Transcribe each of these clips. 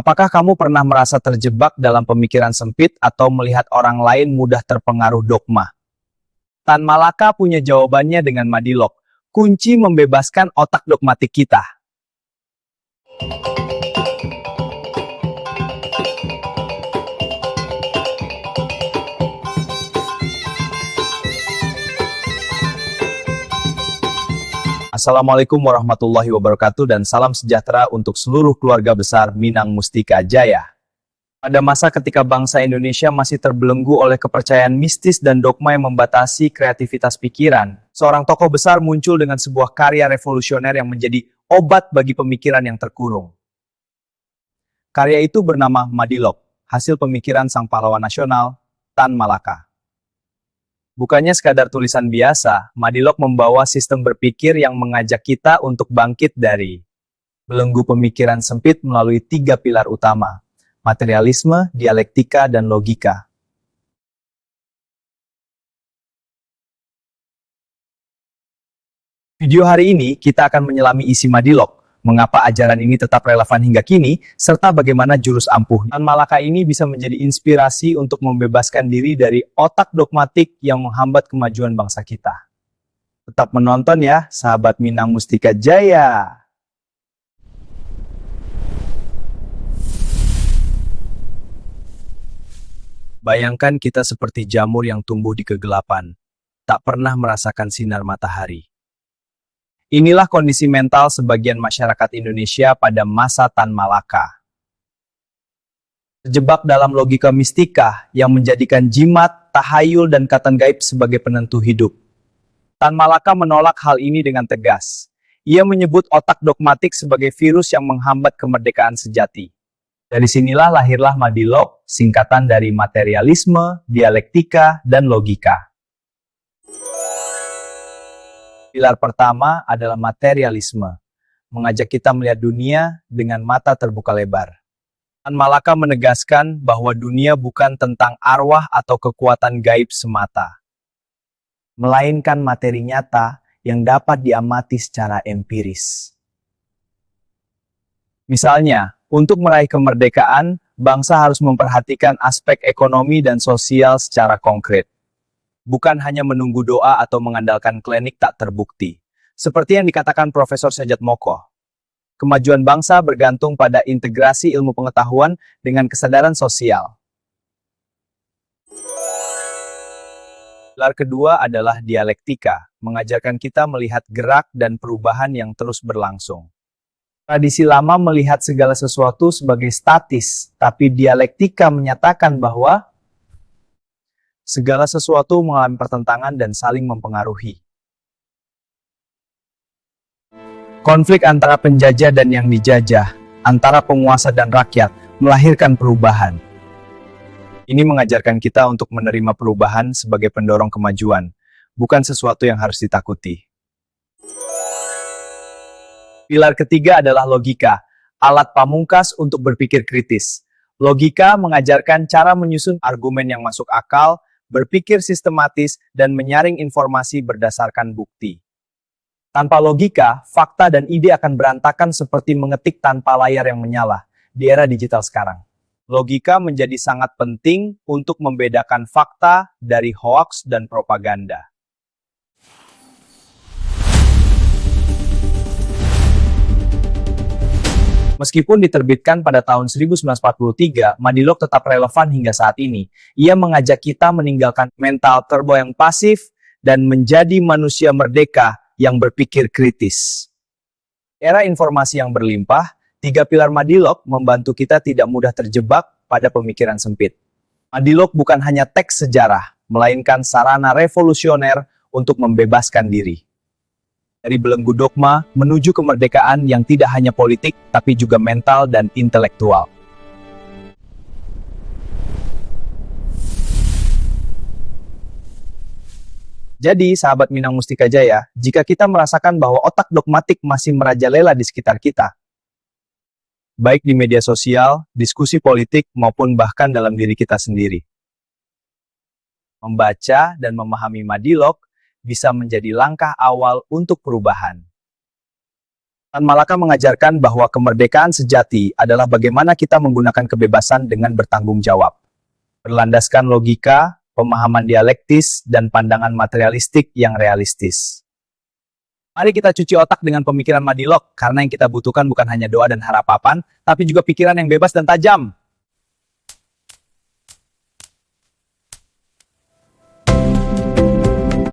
Apakah kamu pernah merasa terjebak dalam pemikiran sempit atau melihat orang lain mudah terpengaruh dogma? Tan Malaka punya jawabannya dengan Madilog, kunci membebaskan otak dogmatik kita. Assalamualaikum warahmatullahi wabarakatuh dan salam sejahtera untuk seluruh keluarga besar Minang Mustika Jaya. Pada masa ketika bangsa Indonesia masih terbelenggu oleh kepercayaan mistis dan dogma yang membatasi kreativitas pikiran, seorang tokoh besar muncul dengan sebuah karya revolusioner yang menjadi obat bagi pemikiran yang terkurung. Karya itu bernama Madilog, hasil pemikiran sang pahlawan nasional, Tan Malaka. Bukannya sekadar tulisan biasa, Madilog membawa sistem berpikir yang mengajak kita untuk bangkit dari belenggu pemikiran sempit melalui 3 pilar utama: materialisme, dialektika, dan logika. Video hari ini kita akan menyelami isi Madilog, mengapa ajaran ini tetap relevan hingga kini, serta bagaimana jurus ampuh Tan Malaka ini bisa menjadi inspirasi untuk membebaskan diri dari otak dogmatik yang menghambat kemajuan bangsa kita. Tetap menonton ya, sahabat Minang Mustika Jaya! Bayangkan kita seperti jamur yang tumbuh di kegelapan, tak pernah merasakan sinar matahari. Inilah kondisi mental sebagian masyarakat Indonesia pada masa Tan Malaka. Terjebak dalam logika mistika yang menjadikan jimat, tahayul, dan kata gaib sebagai penentu hidup. Tan Malaka menolak hal ini dengan tegas. Ia menyebut otak dogmatik sebagai virus yang menghambat kemerdekaan sejati. Dari sinilah lahirlah Madilog, singkatan dari materialisme, dialektika, dan logika. Pilar pertama adalah materialisme, mengajak kita melihat dunia dengan mata terbuka lebar. Tan Malaka menegaskan bahwa dunia bukan tentang arwah atau kekuatan gaib semata, melainkan materi nyata yang dapat diamati secara empiris. Misalnya, untuk meraih kemerdekaan, bangsa harus memperhatikan aspek ekonomi dan sosial secara konkret. Bukan hanya menunggu doa atau mengandalkan klinik tak terbukti. Seperti yang dikatakan Profesor Sajat Moko, kemajuan bangsa bergantung pada integrasi ilmu pengetahuan dengan kesadaran sosial. Pilar kedua adalah dialektika, mengajarkan kita melihat gerak dan perubahan yang terus berlangsung. Tradisi lama melihat segala sesuatu sebagai statis, tapi dialektika menyatakan bahwa segala sesuatu mengalami pertentangan dan saling mempengaruhi. Konflik antara penjajah dan yang dijajah, antara penguasa dan rakyat, melahirkan perubahan. Ini mengajarkan kita untuk menerima perubahan sebagai pendorong kemajuan, bukan sesuatu yang harus ditakuti. Pilar ketiga adalah logika, alat pamungkas untuk berpikir kritis. Logika mengajarkan cara menyusun argumen yang masuk akal, berpikir sistematis, dan menyaring informasi berdasarkan bukti. Tanpa logika, fakta dan ide akan berantakan seperti mengetik tanpa layar yang menyala di era digital sekarang. Logika menjadi sangat penting untuk membedakan fakta dari hoaks dan propaganda. Meskipun diterbitkan pada tahun 1943, Madilog tetap relevan hingga saat ini. Ia mengajak kita meninggalkan mental turbo yang pasif dan menjadi manusia merdeka yang berpikir kritis. Era informasi yang berlimpah, 3 pilar Madilog membantu kita tidak mudah terjebak pada pemikiran sempit. Madilog bukan hanya teks sejarah, melainkan sarana revolusioner untuk membebaskan diri dari belenggu dogma menuju kemerdekaan yang tidak hanya politik, tapi juga mental dan intelektual. Jadi, sahabat Minang Mustika Jaya, jika kita merasakan bahwa otak dogmatik masih merajalela di sekitar kita, baik di media sosial, diskusi politik, maupun bahkan dalam diri kita sendiri, membaca dan memahami Madilog bisa menjadi langkah awal untuk perubahan. Tan Malaka mengajarkan bahwa kemerdekaan sejati adalah bagaimana kita menggunakan kebebasan dengan bertanggung jawab, berlandaskan logika, pemahaman dialektis, dan pandangan materialistik yang realistis. Mari kita cuci otak dengan pemikiran Madilog, karena yang kita butuhkan bukan hanya doa dan harapan, tapi juga pikiran yang bebas dan tajam.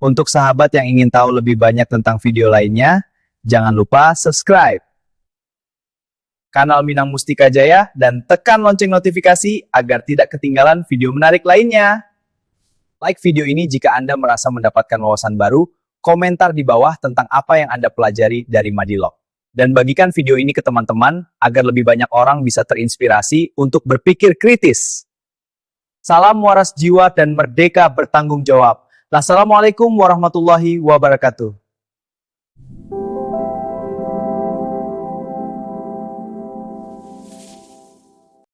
Untuk sahabat yang ingin tahu lebih banyak tentang video lainnya, jangan lupa subscribe kanal Minang Mustika Jaya dan tekan lonceng notifikasi agar tidak ketinggalan video menarik lainnya. Like video ini jika Anda merasa mendapatkan wawasan baru, komentar di bawah tentang apa yang Anda pelajari dari Madilog. Dan bagikan video ini ke teman-teman agar lebih banyak orang bisa terinspirasi untuk berpikir kritis. Salam waras jiwa dan merdeka bertanggung jawab. Assalamualaikum warahmatullahi wabarakatuh.